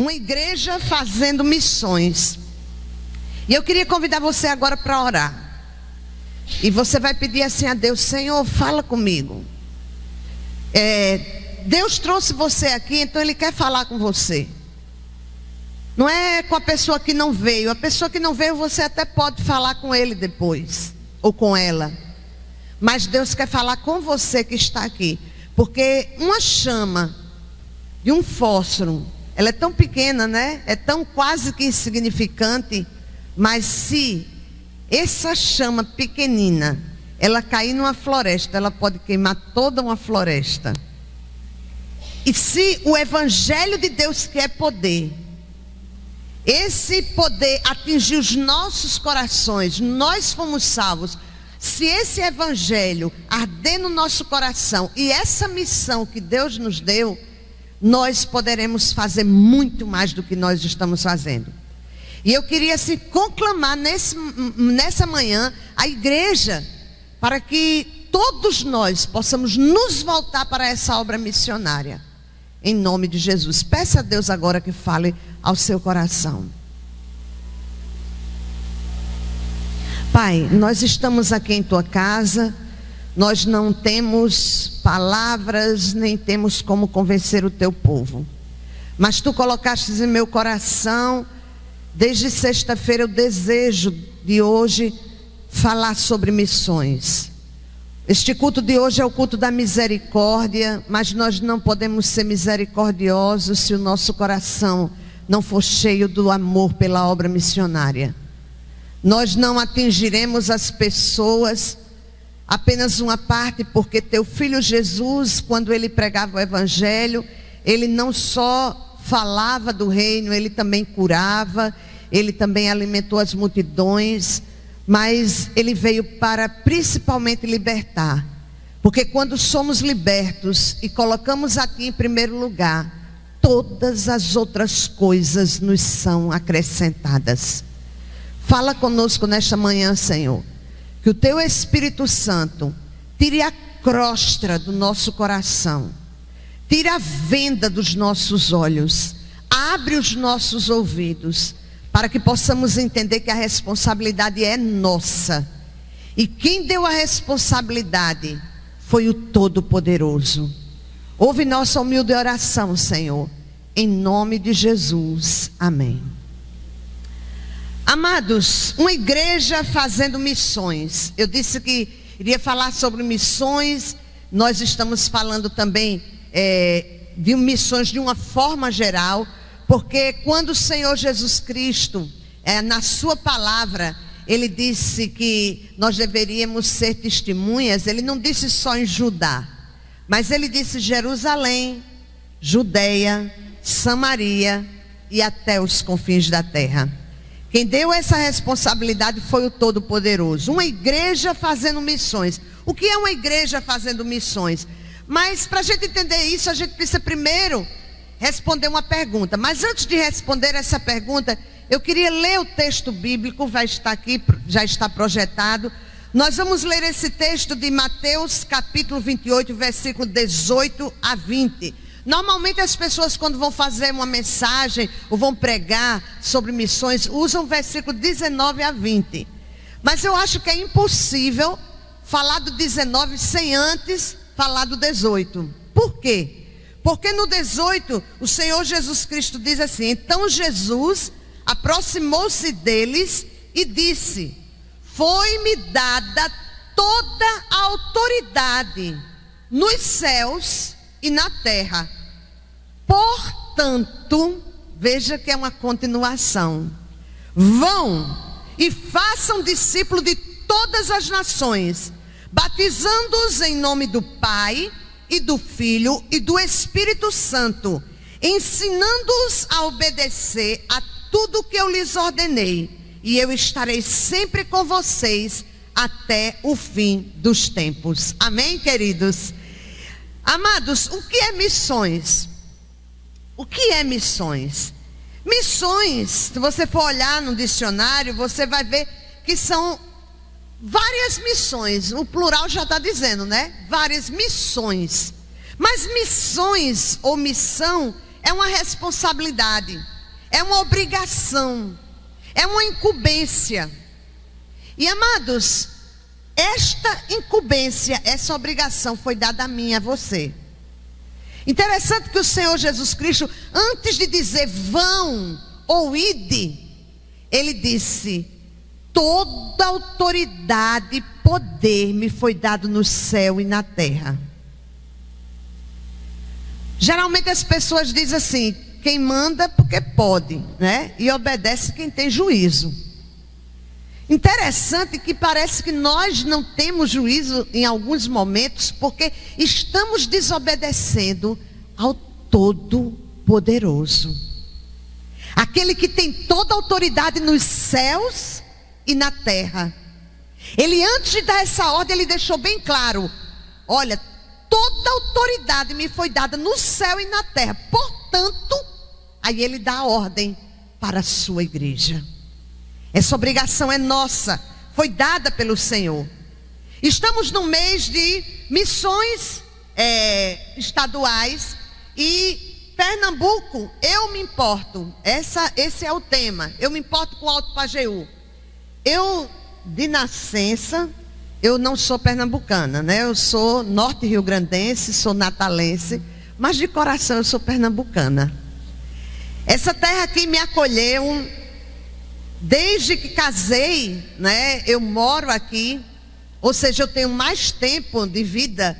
uma igreja fazendo missões. E eu queria convidar você agora para orar. E você vai pedir assim a Deus: Senhor, fala comigo. Deus trouxe você aqui, então Ele quer falar com você. Não é com a pessoa que não veio. A pessoa que não veio, você até pode falar com ele depois, ou com ela. Mas Deus quer falar com você que está aqui. Porque uma chama de um fósforo, ela é tão pequena, né? É tão quase que insignificante. Mas se essa chama pequenina, ela cair numa floresta, ela pode queimar toda uma floresta. E se o Evangelho de Deus, que é poder, esse poder atingir os nossos corações, nós fomos salvos. Se esse Evangelho arder no nosso coração e essa missão que Deus nos deu, nós poderemos fazer muito mais do que nós estamos fazendo. E eu queria se conclamar nessa manhã a igreja, para que todos nós possamos nos voltar para essa obra missionária. Em nome de Jesus. Peça a Deus agora que fale ao seu coração. Pai, nós estamos aqui em tua casa. Nós não temos palavras, nem temos como convencer o teu povo. Mas tu colocaste em meu coração, desde sexta-feira, o desejo de hoje falar sobre missões. Este culto de hoje é o culto da misericórdia, mas nós não podemos ser misericordiosos se o nosso coração não for cheio do amor pela obra missionária. Nós não atingiremos as pessoas, apenas uma parte, porque teu filho Jesus, quando ele pregava o Evangelho, ele não só falava do reino, ele também curava, ele também alimentou as multidões. Mas ele veio para principalmente libertar. Porque quando somos libertos e colocamos a ti em primeiro lugar, todas as outras coisas nos são acrescentadas. Fala conosco nesta manhã, Senhor. Que o teu Espírito Santo tire a crosta do nosso coração. Tire a venda dos nossos olhos. Abre os nossos ouvidos, para que possamos entender que a responsabilidade é nossa. E quem deu a responsabilidade foi o Todo-Poderoso. Ouve nossa humilde oração, Senhor. Em nome de Jesus. Amém. Amados, uma igreja fazendo missões. Eu disse que iria falar sobre missões. Nós estamos falando também de missões de uma forma geral. Porque quando o Senhor Jesus Cristo, na sua palavra, Ele disse que nós deveríamos ser testemunhas. Ele não disse só em Judá, mas Ele disse Jerusalém, Judeia, Samaria e até os confins da terra. Quem deu essa responsabilidade foi o Todo-Poderoso. Uma igreja fazendo missões. O que é uma igreja fazendo missões? Mas para a gente entender isso, a gente precisa primeiro responder uma pergunta. Mas antes de responder essa pergunta, eu queria ler o texto bíblico. Vai estar aqui, já está projetado. Nós vamos ler esse texto de Mateus capítulo 28, versículo 18 a 20. Normalmente as pessoas, quando vão fazer uma mensagem ou vão pregar sobre missões, usam o versículo 19 a 20. Mas eu acho que é impossível falar do 19 sem antes falar do 18. Por quê? Porque no 18, o Senhor Jesus Cristo diz assim: então Jesus aproximou-se deles e disse: foi-me dada toda a autoridade nos céus e na terra. Portanto, veja que é uma continuação. Vão e façam discípulos de todas as nações, batizando-os em nome do Pai e do Filho e do Espírito Santo, ensinando-os a obedecer a tudo que eu lhes ordenei, e eu estarei sempre com vocês até o fim dos tempos. Amém, queridos? Amados, o que é missões? O que é missões? Missões, se você for olhar no dicionário, você vai ver que são várias missões. O plural já está dizendo, né? Várias missões. Mas missões ou missão é uma responsabilidade. é uma obrigação, é uma incumbência. E amados, esta incumbência, essa obrigação foi dada a mim e a você. Interessante que o Senhor Jesus Cristo, antes de dizer vão ou ide, Ele disse: toda autoridade e poder me foi dado no céu e na terra. Geralmente as pessoas dizem assim: quem manda porque pode, né? E obedece quem tem juízo. Interessante que parece que nós não temos juízo em alguns momentos, porque estamos desobedecendo ao Todo-Poderoso, aquele que tem toda a autoridade nos céus e na terra. Ele, antes de dar essa ordem, ele deixou bem claro: olha, toda a autoridade me foi dada no céu e na terra. Portanto, aí ele dá a ordem para a sua igreja. Essa obrigação é nossa, foi dada pelo Senhor. Estamos no mês de missões estaduais, e Pernambuco, eu me importo. Esse é o tema. Eu me importo com o Alto Pajeú. Eu, de nascença, eu não sou pernambucana, né? Eu sou norte-riograndense, sou natalense, mas de coração eu sou pernambucana. Essa terra aqui me acolheu. Desde que casei, né, eu moro aqui, ou seja, eu tenho mais tempo de vida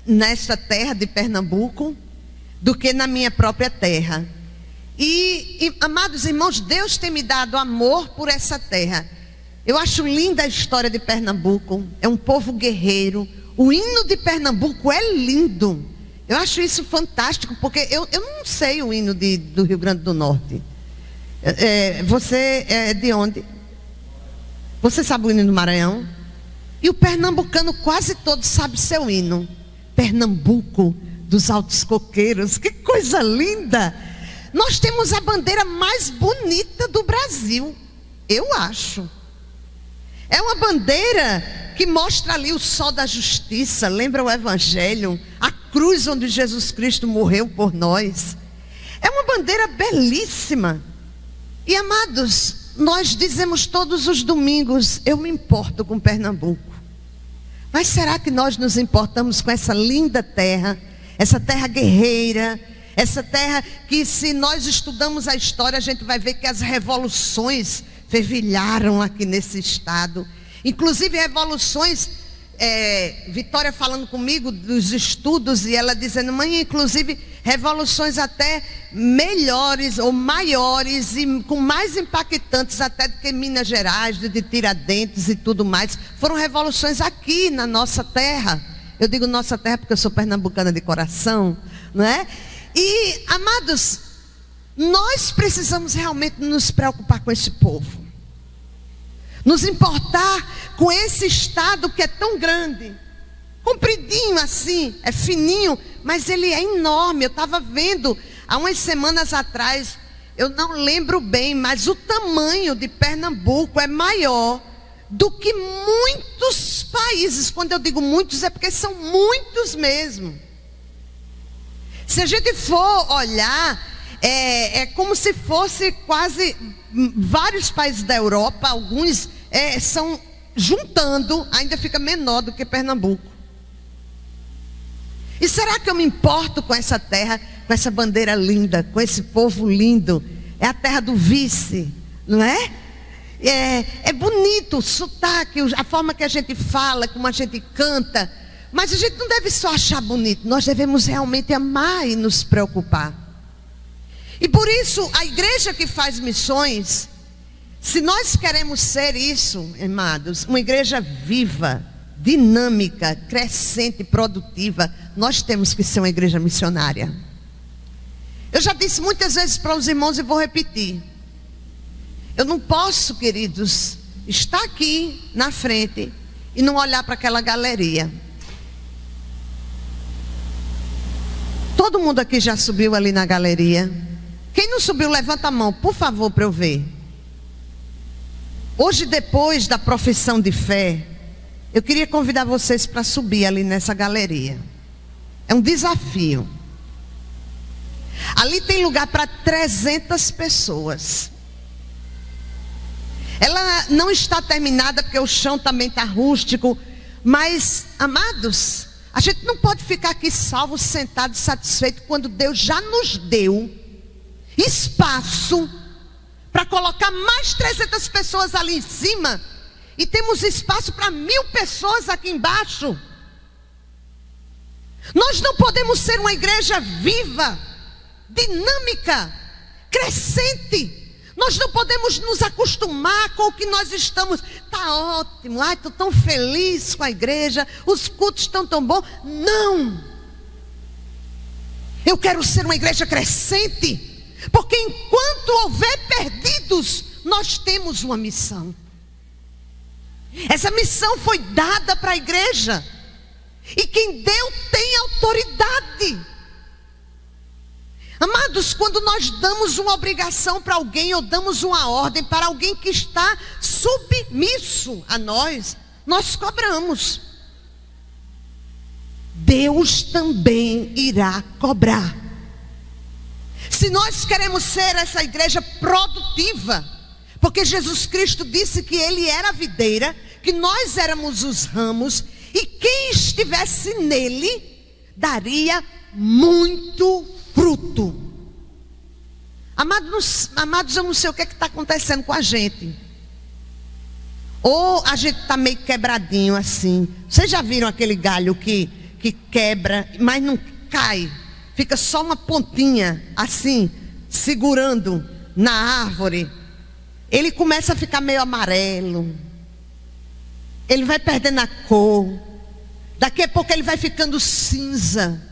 nesta terra de Pernambuco do que na minha própria terra. E amados irmãos, Deus tem me dado amor por essa terra. Eu acho linda a história de Pernambuco, é um povo guerreiro. O hino de Pernambuco é lindo. Eu acho isso fantástico, porque eu não sei o hino do Rio Grande do Norte. Você é de onde? Você sabe o hino do Maranhão? E o pernambucano quase todo sabe seu hino. Pernambuco dos Altos Coqueiros. Que coisa linda! Nós temos a bandeira mais bonita do Brasil, eu acho. É uma bandeira que mostra ali o sol da justiça, lembra o Evangelho, a cruz onde Jesus Cristo morreu por nós. É uma bandeira belíssima. E amados, nós dizemos todos os domingos: eu me importo com Pernambuco. Mas será que nós nos importamos com essa linda terra, essa terra guerreira, essa terra que, se nós estudamos a história, a gente vai ver que as revoluções fervilharam aqui nesse estado. Inclusive revoluções, Vitória falando comigo dos estudos, e ela dizendo: mãe, inclusive revoluções até melhores ou maiores e com mais impactantes até do que Minas Gerais, de Tiradentes e tudo mais, foram revoluções aqui na nossa terra. Eu digo nossa terra porque eu sou pernambucana de coração, não é? E amados, nós precisamos realmente nos preocupar com esse povo, nos importar com esse estado que é tão grande, compridinho assim, é fininho, mas ele é enorme. Eu estava vendo há umas semanas atrás, eu não lembro bem, mas o tamanho de Pernambuco é maior do que muitos países. Quando eu digo muitos, é porque são muitos mesmo. Se a gente for olhar, é como se fosse quase vários países da Europa. Alguns são, juntando, ainda fica menor do que Pernambuco. E será que eu me importo com essa terra, com essa bandeira linda, com esse povo lindo? É a terra do vice, não é? É bonito o sotaque, a forma que a gente fala, como a gente canta. Mas a gente não deve só achar bonito, nós devemos realmente amar e nos preocupar. E por isso, a igreja que faz missões, se nós queremos ser isso, amados, uma igreja viva, dinâmica, crescente, produtiva, nós temos que ser uma igreja missionária. Eu já disse muitas vezes para os irmãos e vou repetir: eu não posso, queridos, estar aqui na frente e não olhar para aquela galeria. Todo mundo aqui já subiu ali na galeria? Quem não subiu, levanta a mão, por favor, para eu ver. Hoje, depois da profissão de fé, eu queria convidar vocês para subir ali nessa galeria. É um desafio. Ali tem lugar para 300 pessoas. Ela não está terminada porque o chão também está rústico. Mas, amados, a gente não pode ficar aqui salvo, sentado, satisfeito, quando Deus já nos deu espaço para colocar mais 300 pessoas ali em cima. E temos espaço para 1000 pessoas aqui embaixo. Nós não podemos ser uma igreja viva, dinâmica, crescente. Nós não podemos nos acostumar com o que nós estamos. Está ótimo, ai, estou tão feliz com a igreja, os cultos estão tão bons. Não. Eu quero ser uma igreja crescente, porque enquanto houver perdidos, nós temos uma missão. Essa missão foi dada para a igreja. E quem deu tem autoridade. Amados, quando nós damos uma obrigação para alguém, ou damos uma ordem para alguém que está submisso a nós, nós cobramos. Deus também irá cobrar. Se nós queremos ser essa igreja produtiva, porque Jesus Cristo disse que Ele era a videira, que nós éramos os ramos, e quem estivesse nele daria muito fruto. Amados, eu não sei o que está acontecendo com a gente. Ou a gente está meio quebradinho assim. Vocês já viram aquele galho que quebra, mas não cai? Fica só uma pontinha assim, segurando na árvore. Ele começa a ficar meio amarelo. Ele vai perdendo a cor. Daqui a pouco ele vai ficando cinza.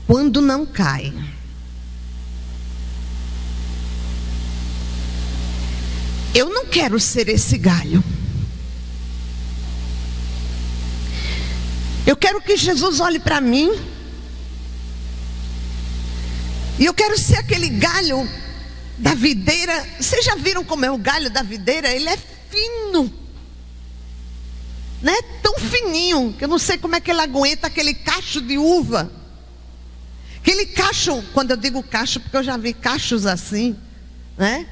Quando não cai. Eu não quero ser esse galho. Eu quero que Jesus olhe para mim. E eu quero ser aquele galho da videira. Vocês já viram como é o galho da videira? Ele é fino, né? Tão fininho que eu não sei como é que ele aguenta aquele cacho de uva. Aquele cacho, quando eu digo cacho, porque eu já vi cachos assim, né?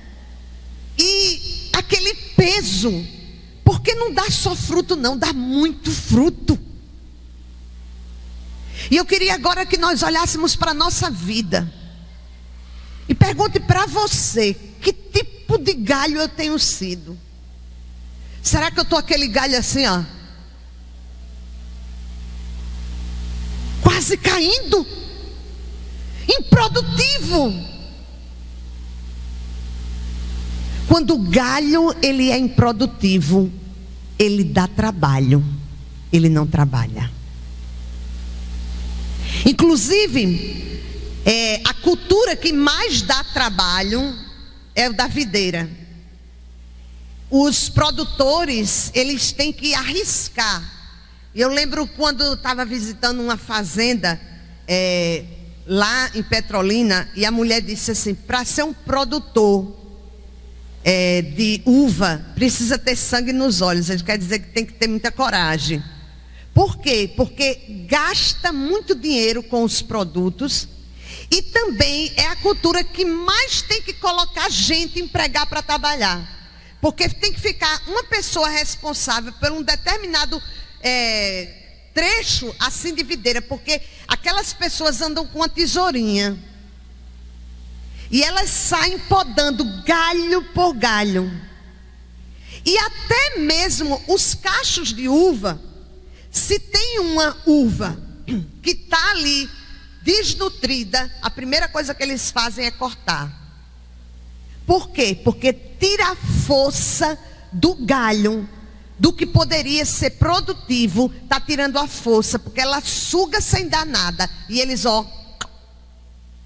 E aquele peso, porque não dá só fruto não, dá muito fruto. E eu queria agora que nós olhássemos para a nossa vida e pergunte para você, que tipo de galho eu tenho sido? Será que eu estou aquele galho assim, ó, quase caindo, improdutivo? Quando o galho ele é improdutivo, ele dá trabalho, ele não trabalha. Inclusive, a cultura que mais dá trabalho é o da videira. Os produtores, eles têm que arriscar. Eu lembro quando eu estava visitando uma fazenda lá em Petrolina, e a mulher disse assim: para ser um produtor de uva, precisa ter sangue nos olhos. Isso quer dizer que tem que ter muita coragem. Por quê? Porque gasta muito dinheiro com os produtos. E também é a cultura que mais tem que colocar gente, empregar para trabalhar. Porque tem que ficar uma pessoa responsável por um determinado trecho assim de videira. Porque aquelas pessoas andam com uma tesourinha. E elas saem podando galho por galho. E até mesmo os cachos de uva, se tem uma uva que está ali desnutrida, a primeira coisa que eles fazem é cortar. Por quê? Porque tira a força do galho, do que poderia ser produtivo, está tirando a força, porque ela suga sem dar nada. E eles,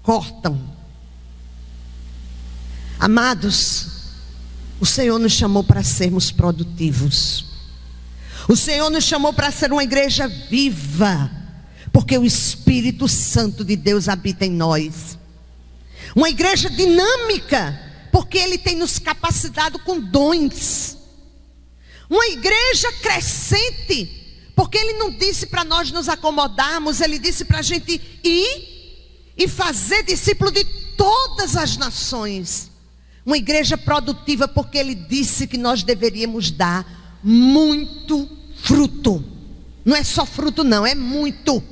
cortam. Amados, o Senhor nos chamou para sermos produtivos. O Senhor nos chamou para ser uma igreja viva, porque o Espírito Santo de Deus habita em nós. Uma igreja dinâmica, porque Ele tem nos capacitado com dons. Uma igreja crescente, porque Ele não disse para nós nos acomodarmos, Ele disse para a gente ir e fazer discípulo de todas as nações. Uma igreja produtiva, porque Ele disse que nós deveríamos dar muito fruto. Não é só fruto não, é muito.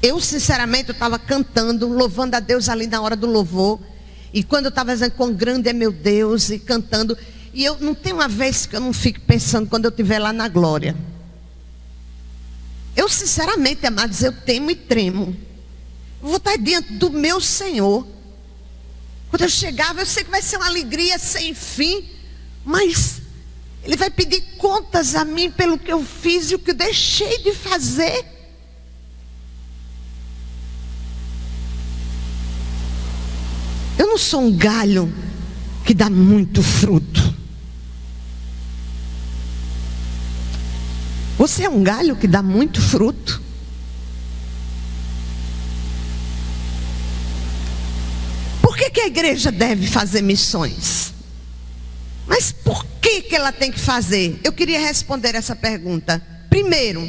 Eu sinceramente estava cantando, louvando a Deus ali na hora do louvor. E quando eu estava dizendo quão grande é meu Deus, e cantando, e eu não tem uma vez que eu não fico pensando quando eu estiver lá na glória. Eu sinceramente, amados, eu temo e tremo. Eu vou estar diante do meu Senhor. Quando eu chegava, eu sei que vai ser uma alegria sem fim, mas Ele vai pedir contas a mim pelo que eu fiz e o que eu deixei de fazer. Eu não sou um galho que dá muito fruto. Você é um galho que dá muito fruto? Por que a igreja deve fazer missões? Mas por que ela tem que fazer? Eu queria responder essa pergunta. Primeiro,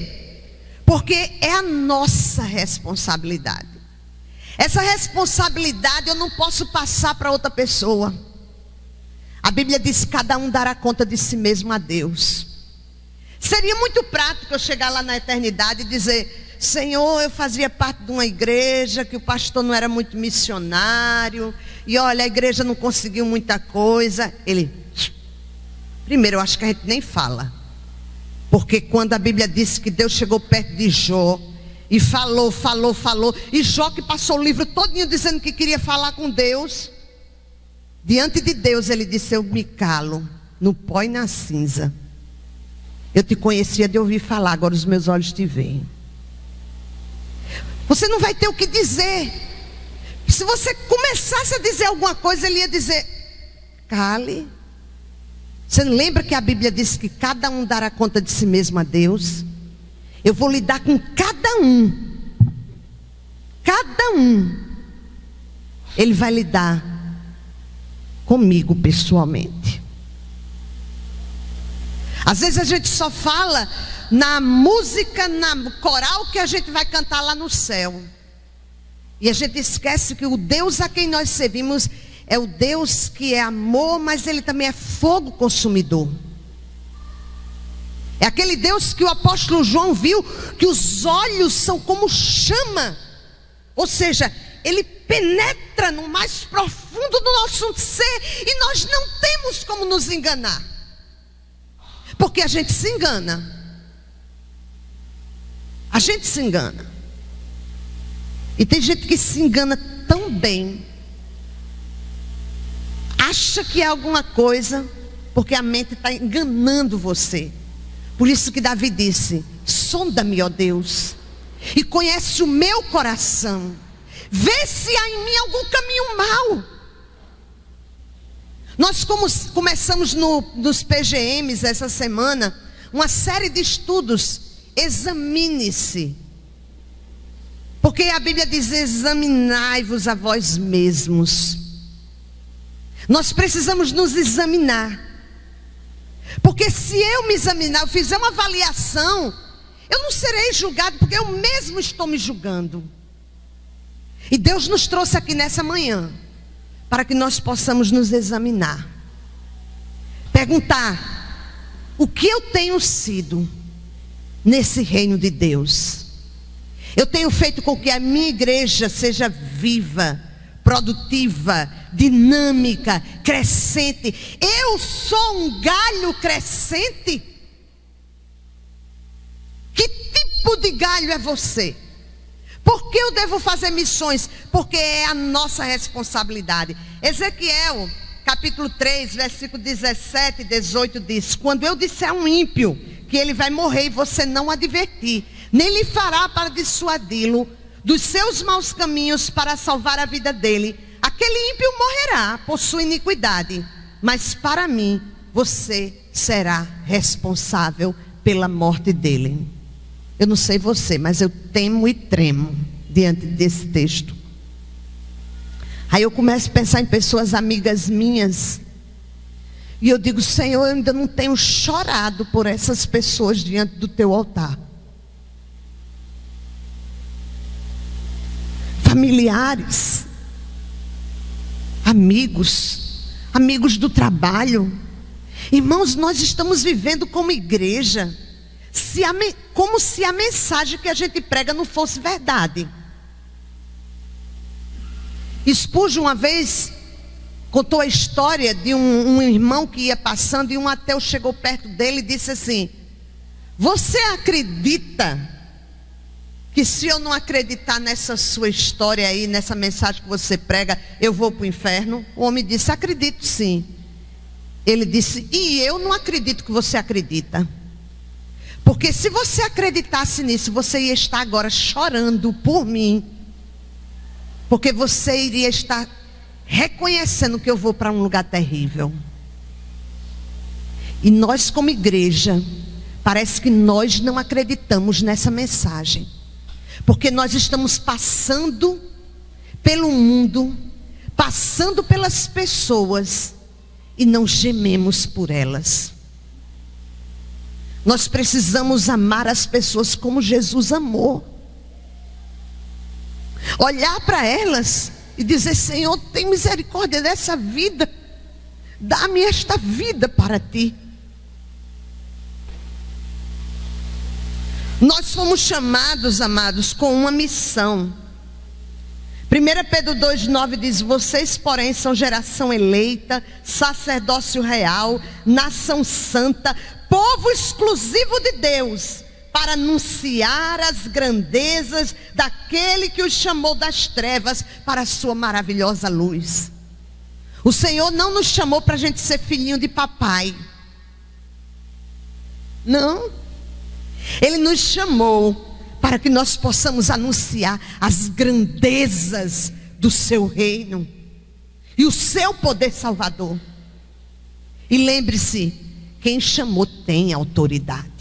porque é a nossa responsabilidade. Essa responsabilidade eu não posso passar para outra pessoa. A Bíblia diz que cada um dará conta de si mesmo a Deus. Seria muito prático eu chegar lá na eternidade e dizer: Senhor, eu fazia parte de uma igreja que o pastor não era muito missionário, e olha, a igreja não conseguiu muita coisa. Primeiro, eu acho que a gente nem fala, porque quando a Bíblia diz que Deus chegou perto de Jó e falou, e Jó, que passou o livro todinho dizendo que queria falar com Deus, diante de Deus ele disse: eu me calo no pó e na cinza. Eu te conhecia de ouvir falar, agora os meus olhos te veem. Você não vai ter o que dizer. Se você começasse a dizer alguma coisa, ele ia dizer: cale. Você não lembra que a Bíblia diz que cada um dará conta de si mesmo a Deus? Eu vou lidar com cada um. Cada um. Ele vai lidar comigo pessoalmente. Às vezes a gente só fala na música, na coral que a gente vai cantar lá no céu. E a gente esquece que o Deus a quem nós servimos é o Deus que é amor, mas Ele também é fogo consumidor. É aquele Deus que o apóstolo João viu, que os olhos são como chama. Ou seja, Ele penetra no mais profundo do nosso ser, e nós não temos como nos enganar. Porque a gente se engana. A gente se engana. E tem gente que se engana tão bem. Acha que é alguma coisa, porque a mente está enganando você. Por isso que Davi disse: sonda-me, ó Deus, e conhece o meu coração. Vê se há em mim algum caminho mau. Nós começamos nos PGMs essa semana uma série de estudos. Examine-se. Porque a Bíblia diz: examinai-vos a vós mesmos. Nós precisamos nos examinar. Porque se eu me examinar, eu fizer uma avaliação, eu não serei julgado, porque eu mesmo estou me julgando. E Deus nos trouxe aqui nessa manhã para que nós possamos nos examinar. Perguntar: o que eu tenho sido nesse reino de Deus? Eu tenho feito com que a minha igreja seja viva, produtiva, dinâmica, crescente. Eu sou um galho crescente? Que tipo de galho é você? Por que eu devo fazer missões? Porque é a nossa responsabilidade. Ezequiel, capítulo 3, versículo 17 e 18 diz: quando eu disser a um ímpio que ele vai morrer e você não advertir, nem lhe fará para dissuadi-lo dos seus maus caminhos para salvar a vida dele, aquele ímpio morrerá por sua iniquidade, mas para mim você será responsável pela morte dele. Eu não sei você, mas eu temo e tremo diante desse texto. Aí eu começo a pensar em pessoas amigas minhas, e eu digo: Senhor, eu ainda não tenho chorado por essas pessoas diante do teu altar. familiares, amigos do trabalho. Irmãos, nós estamos vivendo como igreja, como se a mensagem que a gente prega não fosse verdade. Spurgeon uma vez contou a história de um irmão que ia passando e um ateu chegou perto dele e disse assim: você acredita que se eu não acreditar nessa sua história aí, nessa mensagem que você prega, eu vou para o inferno? O homem disse: acredito sim. Ele disse: e eu não acredito que você acredita. Porque se você acreditasse nisso, você ia estar agora chorando por mim. Porque você iria estar reconhecendo que eu vou para um lugar terrível. E nós como igreja, parece que nós não acreditamos nessa mensagem. Porque nós estamos passando pelo mundo, passando pelas pessoas, e não gememos por elas. Nós precisamos amar as pessoas como Jesus amou. Olhar para elas e dizer: Senhor, tem misericórdia dessa vida, dá-me esta vida para ti. Nós fomos chamados, amados, com uma missão. 1 Pedro 2,9 diz: vocês, porém, são geração eleita, sacerdócio real, nação santa, povo exclusivo de Deus, para anunciar as grandezas daquele que os chamou das trevas para a sua maravilhosa luz. O Senhor não nos chamou para a gente ser filhinho de papai. Não. Ele nos chamou para que nós possamos anunciar as grandezas do seu reino e o seu poder salvador. E lembre-se, quem chamou tem autoridade.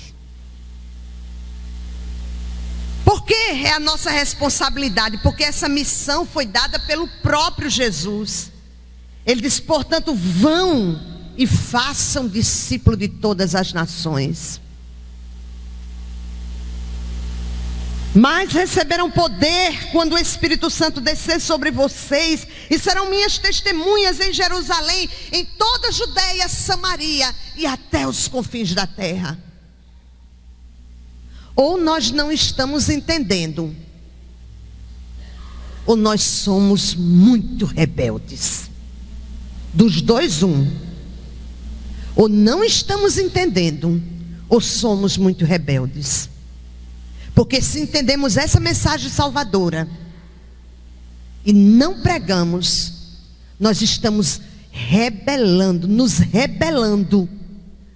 Por que é a nossa responsabilidade? Porque essa missão foi dada pelo próprio Jesus. Ele diz: portanto, vão e façam discípulo de todas as nações. Mas receberão poder quando o Espírito Santo descer sobre vocês, e serão minhas testemunhas em Jerusalém, em toda a Judeia, Samaria e até os confins da terra. Ou nós não estamos entendendo, ou nós somos muito rebeldes. Dos dois, um. Ou não estamos entendendo, ou somos muito rebeldes. Porque se entendemos essa mensagem salvadora e não pregamos, nós estamos rebelando, nos rebelando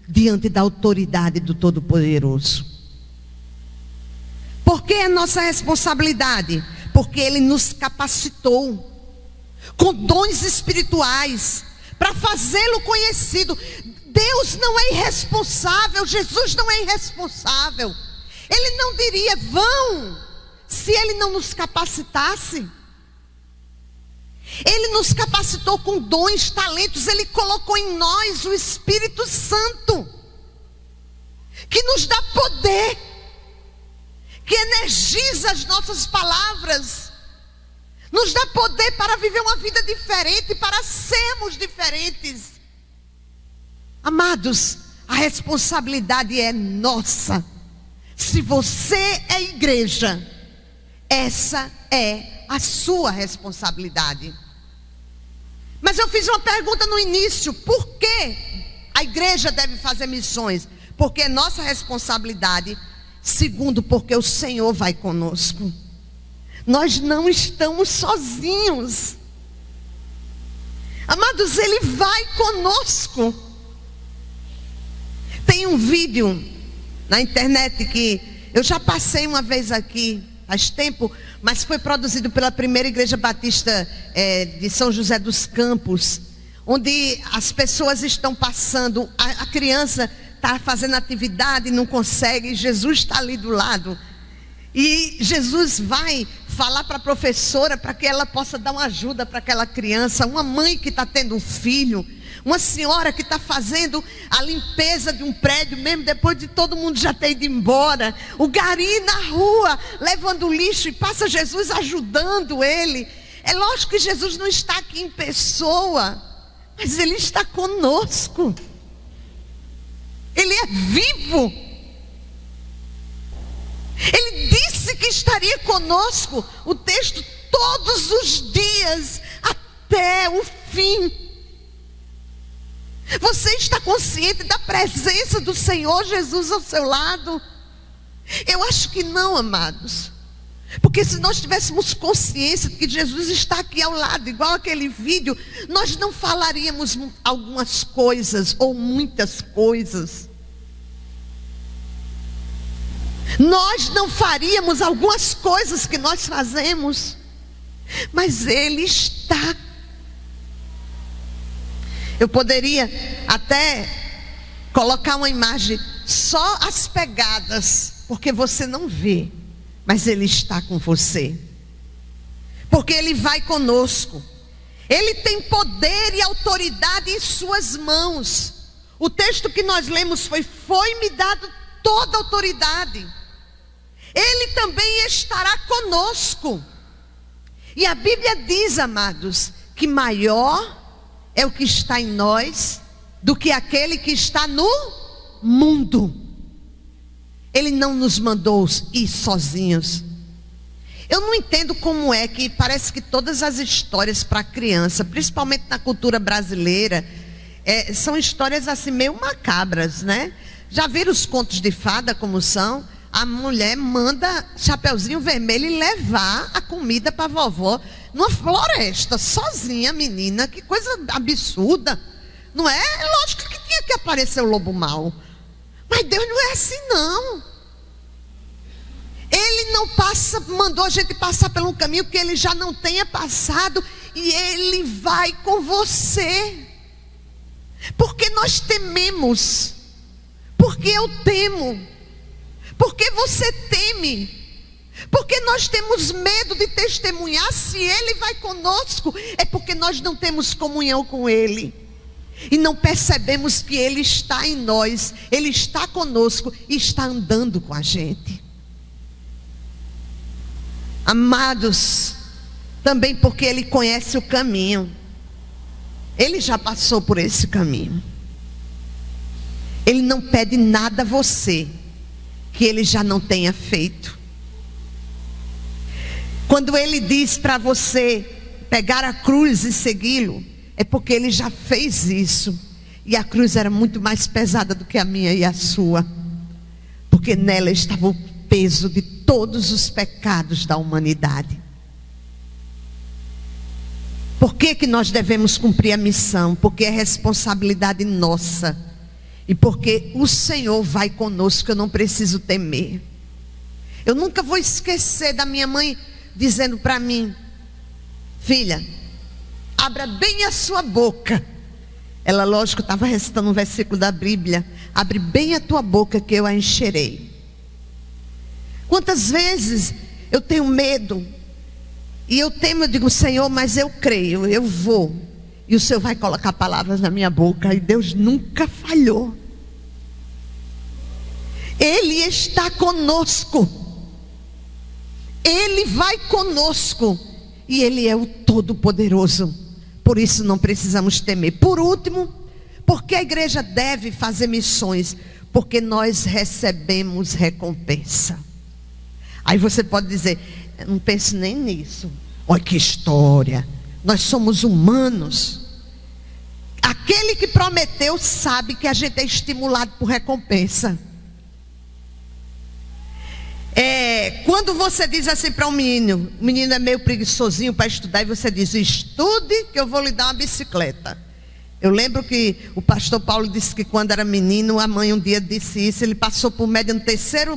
diante da autoridade do Todo-Poderoso. Por que é nossa responsabilidade? Porque Ele nos capacitou com dons espirituais para fazê-lo conhecido. Deus não é irresponsável, Jesus não é irresponsável. Ele não diria vão, se Ele não nos capacitasse. Ele nos capacitou com dons, talentos. Ele colocou em nós o Espírito Santo, que nos dá poder, que energiza as nossas palavras, nos dá poder para viver uma vida diferente, para sermos diferentes. Amados, a responsabilidade é nossa. Se você é igreja, essa é a sua responsabilidade. Mas eu fiz uma pergunta no início: por que a igreja deve fazer missões? Porque é nossa responsabilidade. Segundo, porque o Senhor vai conosco. Nós não estamos sozinhos. Amados, Ele vai conosco. Tem um vídeo na internet que eu já passei uma vez aqui, faz tempo, mas foi produzido pela primeira igreja batista de São José dos Campos, onde as pessoas estão passando, a criança está fazendo atividade e não consegue, Jesus está ali do lado, e Jesus vai falar para a professora para que ela possa dar uma ajuda para aquela criança, uma mãe que está tendo um filho, uma senhora que está fazendo a limpeza de um prédio, mesmo depois de todo mundo já ter ido embora, o gari na rua, levando lixo, e passa Jesus ajudando ele. É lógico que Jesus não está aqui em pessoa, mas Ele está conosco. Ele é vivo. Ele disse que estaria conosco, o texto, todos os dias, até o fim. Você está consciente da presença do Senhor Jesus ao seu lado? Eu acho que não, amados. Porque se nós tivéssemos consciência de que Jesus está aqui ao lado, igual aquele vídeo, nós não falaríamos algumas coisas ou muitas coisas. Nós não faríamos algumas coisas que nós fazemos, mas Ele está. Eu poderia até colocar uma imagem, só as pegadas, porque você não vê, mas Ele está com você, porque Ele vai conosco. Ele tem poder e autoridade em suas mãos. O texto que nós lemos foi-me dado toda a autoridade. Ele também estará conosco. E a Bíblia diz, amados, que maior é o que está em nós do que aquele que está no mundo. Ele não nos mandou ir sozinhos. Eu não entendo como é que parece que todas as histórias para criança, principalmente na cultura brasileira, são histórias assim meio macabras, né? Já viram os contos de fada como são? A mulher manda Chapeuzinho Vermelho levar a comida para a vovó numa floresta, sozinha, menina. Que coisa absurda, não é? Lógico que tinha que aparecer o lobo mau, mas Deus não é assim, não. Ele não mandou a gente passar por um caminho que Ele já não tenha passado, e Ele vai com você. Porque nós tememos, porque eu temo, porque você teme, porque nós temos medo de testemunhar. Se Ele vai conosco, é porque nós não temos comunhão com Ele, e não percebemos que Ele está em nós, Ele está conosco e está andando com a gente. Amados, também porque Ele conhece o caminho, Ele já passou por esse caminho. Ele não pede nada a você que Ele já não tenha feito. Quando Ele diz para você pegar a cruz e segui-lo, é porque Ele já fez isso. E a cruz era muito mais pesada do que a minha e a sua, porque nela estava o peso de todos os pecados da humanidade. Por que nós devemos cumprir a missão? Porque é responsabilidade nossa, e porque o Senhor vai conosco. Eu não preciso temer. Eu nunca vou esquecer da minha mãe dizendo para mim: filha, abra bem a sua boca. Ela, lógico, estava recitando um versículo da Bíblia: abre bem a tua boca que eu a encherei. Quantas vezes eu tenho medo e eu temo, eu digo: Senhor, mas eu creio, eu vou, e o Senhor vai colocar palavras na minha boca. E Deus nunca falhou. Ele está conosco, Ele vai conosco, e Ele é o Todo-Poderoso. Por isso não precisamos temer. Por último, porque a igreja deve fazer missões? Porque nós recebemos recompensa. Aí você pode dizer: não pense nem nisso. Olha que história, nós somos humanos. Aquele que prometeu sabe que a gente é estimulado por recompensa. Quando você diz assim para um menino, o menino é meio preguiçosinho para estudar, e você diz: estude que eu vou lhe dar uma bicicleta. Eu lembro que o pastor Paulo disse que quando era menino, a mãe um dia disse isso. Ele passou por média no terceiro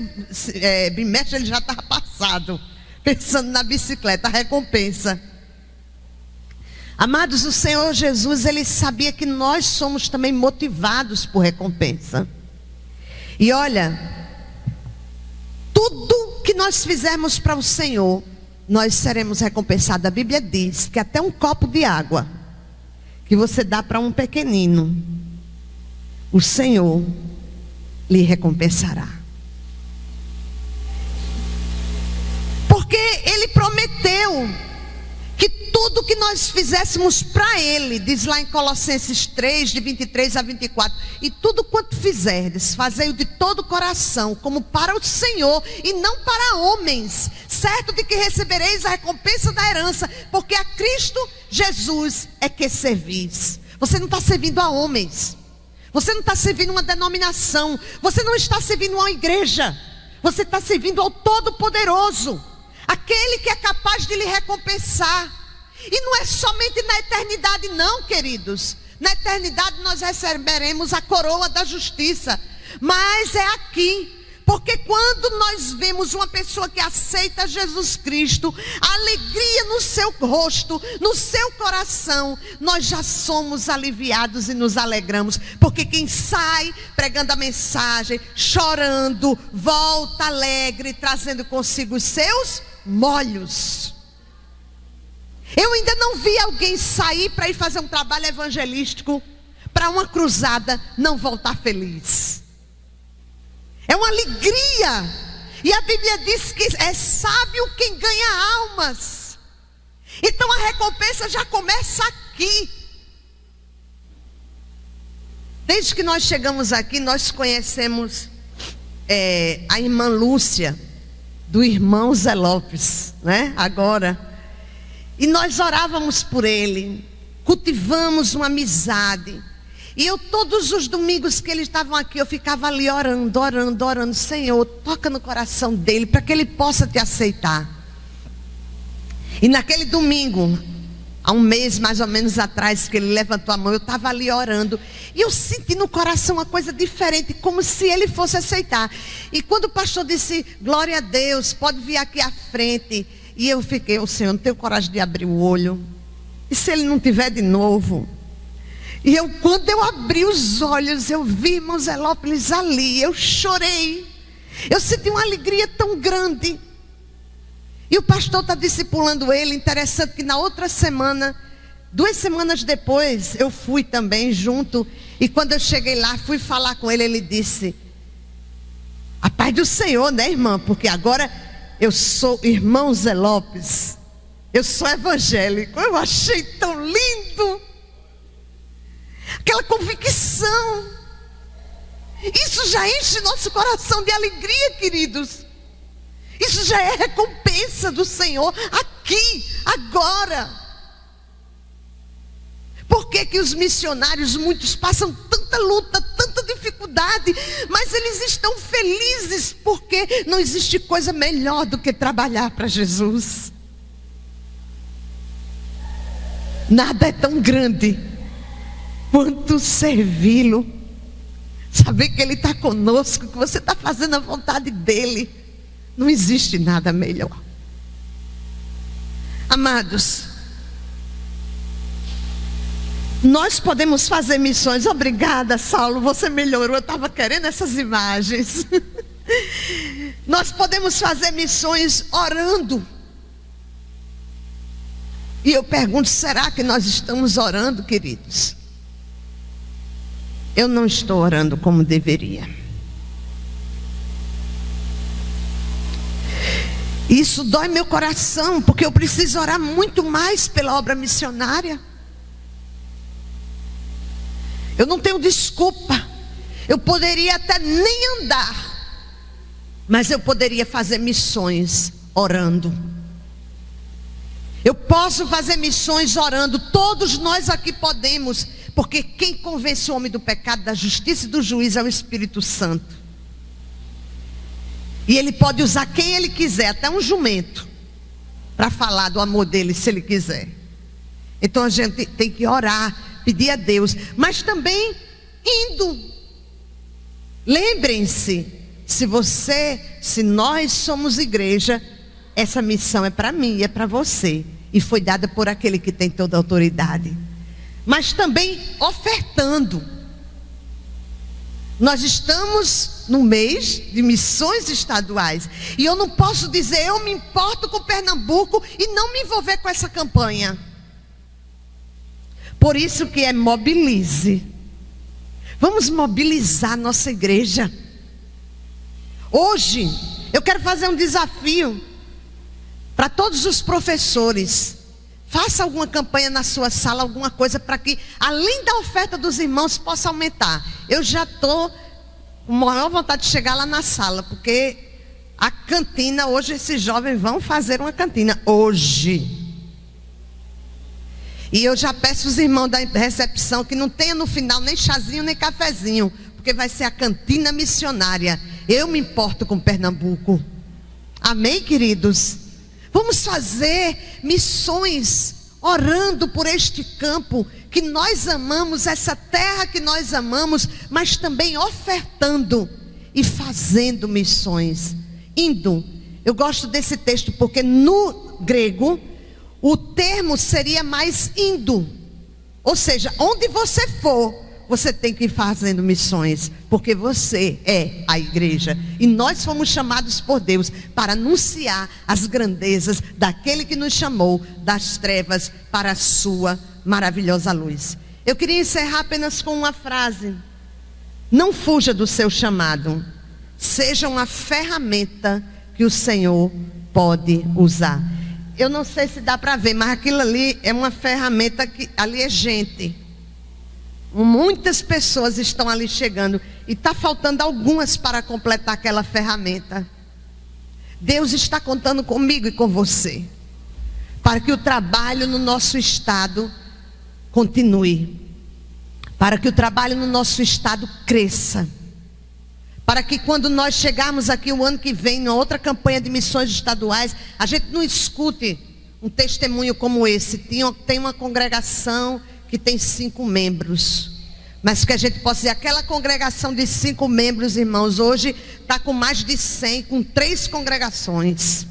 bimestre, ele já estava passado, pensando na bicicleta, a recompensa. Amados, o Senhor Jesus, Ele sabia que nós somos também motivados por recompensa. E olha, tudo que nós fizermos para o Senhor, nós seremos recompensados. A Bíblia diz que até um copo de água que você dá para um pequenino, o Senhor lhe recompensará. Porque Ele prometeu que tudo que nós fizéssemos para Ele, diz lá em Colossenses 3, de 23 a 24, e tudo quanto fizerdes, fazei-o de todo o coração, como para o Senhor e não para homens, certo de que recebereis a recompensa da herança, porque a Cristo Jesus é que servis. Você não está servindo a homens, você não está servindo uma denominação, você não está servindo uma igreja, você está servindo ao Todo-Poderoso, aquele que é capaz de lhe recompensar. E não é somente na eternidade não, queridos. Na eternidade nós receberemos a coroa da justiça, mas é aqui. Porque quando nós vemos uma pessoa que aceita Jesus Cristo, a alegria no seu rosto, no seu coração, nós já somos aliviados e nos alegramos. Porque quem sai pregando a mensagem, chorando, volta alegre, trazendo consigo os seus molhos. Eu ainda não vi alguém sair para ir fazer um trabalho evangelístico, para uma cruzada, não voltar feliz. É uma alegria. E a Bíblia diz que é sábio quem ganha almas. Então a recompensa já começa aqui. Desde que nós chegamos aqui, nós conhecemos a irmã Lúcia, do irmão Zé Lopes, né? Agora. E nós orávamos por ele, cultivamos uma amizade. E eu, todos os domingos que eles estavam aqui, eu ficava ali orando. Senhor, toca no coração dele, para que ele possa te aceitar. E naquele domingo, há um mês mais ou menos atrás, que ele levantou a mão, eu estava ali orando. E eu senti no coração uma coisa diferente, como se ele fosse aceitar. E quando o pastor disse, glória a Deus, pode vir aqui à frente. E eu fiquei, o Senhor, não tenho coragem de abrir o olho. E se ele não tiver de novo? E quando eu abri os olhos, eu vi irmão Zé Lopes ali. Eu chorei. Eu senti uma alegria tão grande. E o pastor está discipulando ele. Interessante que na outra semana, 2 semanas depois, eu fui também junto. E quando eu cheguei lá, fui falar com ele. Ele disse, a paz do Senhor, né, irmã? Porque agora eu sou irmão Zé Lopes, eu sou evangélico. Eu achei tão lindo, aquela convicção. Isso já enche nosso coração de alegria, queridos. Isso já é recompensa do Senhor, aqui, agora. Por que que os missionários, muitos passam tanta luta, tanta dificuldade, mas eles estão felizes, porque não existe coisa melhor do que trabalhar para Jesus. Nada é tão grande quanto servi-lo, saber que Ele está conosco, que você está fazendo a vontade dEle. Não existe nada melhor. Amados, nós podemos fazer missões. Obrigada, Saulo, você melhorou. Eu estava querendo essas imagens. Nós podemos fazer missões orando. E eu pergunto, será que nós estamos orando, queridos? Eu não estou orando como deveria. Isso dói meu coração, porque eu preciso orar muito mais pela obra missionária. Eu não tenho desculpa. Eu poderia até nem andar, mas eu poderia fazer missões orando. Eu posso fazer missões orando. Todos nós aqui podemos, porque quem convence o homem do pecado, da justiça e do juízo é o Espírito Santo. E Ele pode usar quem Ele quiser, até um jumento, para falar do amor dele, se Ele quiser. Então a gente tem que orar, pedir a Deus, mas também indo. Lembrem-se, se nós somos igreja, essa missão é para mim, é para você, e foi dada por aquele que tem toda a autoridade. Mas também ofertando. Nós estamos no mês de missões estaduais. E eu não posso dizer, eu me importo com Pernambuco e não me envolver com essa campanha. Por isso que é mobilize. Vamos mobilizar nossa igreja. Hoje, eu quero fazer um desafio para todos os professores. Faça alguma campanha na sua sala, alguma coisa para que, além da oferta dos irmãos, possa aumentar. Eu já estou com maior vontade de chegar lá na sala, porque a cantina, hoje esses jovens vão fazer uma cantina, hoje. E eu já peço os irmãos da recepção que não tenha no final nem chazinho nem cafezinho, porque vai ser a cantina missionária. Eu me importo com Pernambuco. Amém, queridos? Vamos fazer missões, orando por este campo que nós amamos, essa terra que nós amamos, mas também ofertando e fazendo missões. Indo. Eu gosto desse texto porque no grego o termo seria mais indo. Ou seja, onde você for, você tem que ir fazendo missões, porque você é a igreja. E nós fomos chamados por Deus para anunciar as grandezas daquele que nos chamou das trevas para a sua maravilhosa luz. Eu queria encerrar apenas com uma frase. Não fuja do seu chamado. Seja uma ferramenta que o Senhor pode usar. Eu não sei se dá para ver, mas aquilo ali é uma ferramenta que ali é gente. Muitas pessoas estão ali chegando e está faltando algumas para completar aquela ferramenta. Deus está contando comigo e com você, para que o trabalho no nosso estado continue, para que o trabalho no nosso estado cresça, para que quando nós chegarmos aqui o ano que vem, em outra campanha de missões estaduais, a gente não escute um testemunho como esse. Tem uma congregação que tem 5 membros, mas que a gente possa dizer, aquela congregação de 5 membros, irmãos, hoje está com mais de 100, com 3 congregações.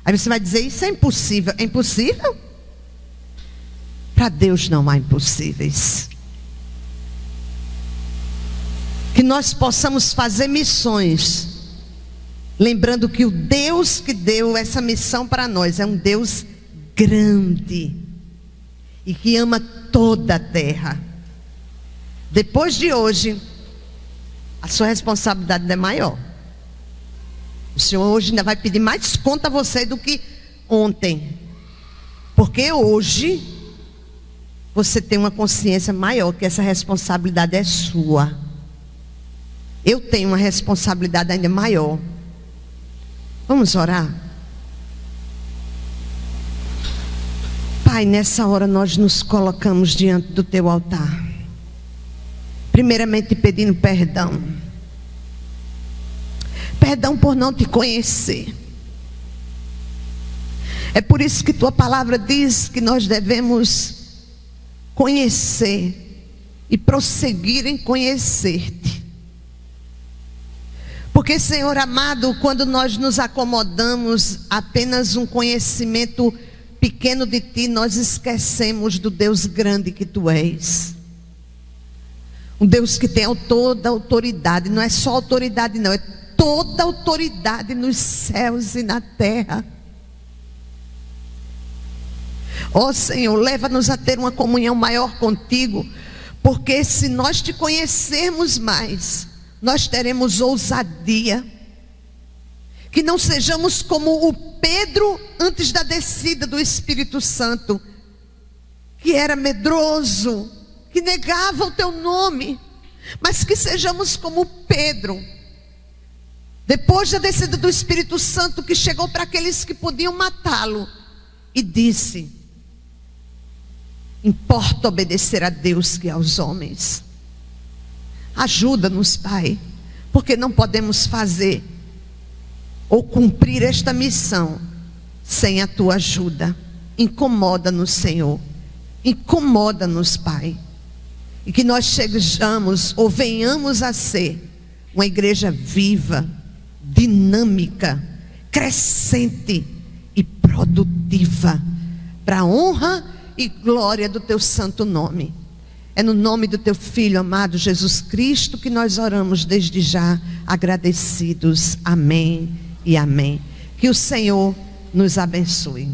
Aí você vai dizer, isso é impossível. É impossível? Para Deus não há impossíveis. Que nós possamos fazer missões, lembrando que o Deus que deu essa missão para nós é um Deus grande e que ama toda a terra. Depois de hoje, a sua responsabilidade é maior. O Senhor hoje ainda vai pedir mais conta a você do que ontem, porque hoje você tem uma consciência maior que essa responsabilidade é sua. Eu tenho uma responsabilidade ainda maior. Vamos orar? Pai, nessa hora nós nos colocamos diante do teu altar, primeiramente pedindo perdão. Perdão por não te conhecer. É por isso que tua palavra diz que nós devemos conhecer e prosseguir em conhecer-te. Porque, Senhor amado, quando nós nos acomodamos a apenas um conhecimento pequeno de ti, nós esquecemos do Deus grande que tu és. Um Deus que tem toda a autoridade. Não é só autoridade não, é toda a autoridade nos céus e na terra. Ó Senhor, leva-nos a ter uma comunhão maior contigo, porque se nós te conhecermos mais, nós teremos ousadia. Que não sejamos como o Pedro antes da descida do Espírito Santo, que era medroso, que negava o teu nome. Mas que sejamos como Pedro, depois da descida do Espírito Santo, que chegou para aqueles que podiam matá-lo e disse: importa obedecer a Deus que aos homens. Ajuda-nos, Pai, porque não podemos fazer ou cumprir esta missão sem a tua ajuda. Incomoda-nos, Senhor. Incomoda-nos, Pai. E que nós sejamos ou venhamos a ser uma igreja viva, dinâmica, crescente e produtiva, para a honra e glória do teu santo nome. É no nome do teu Filho amado Jesus Cristo que nós oramos desde já, agradecidos. Amém e amém. Que o Senhor nos abençoe.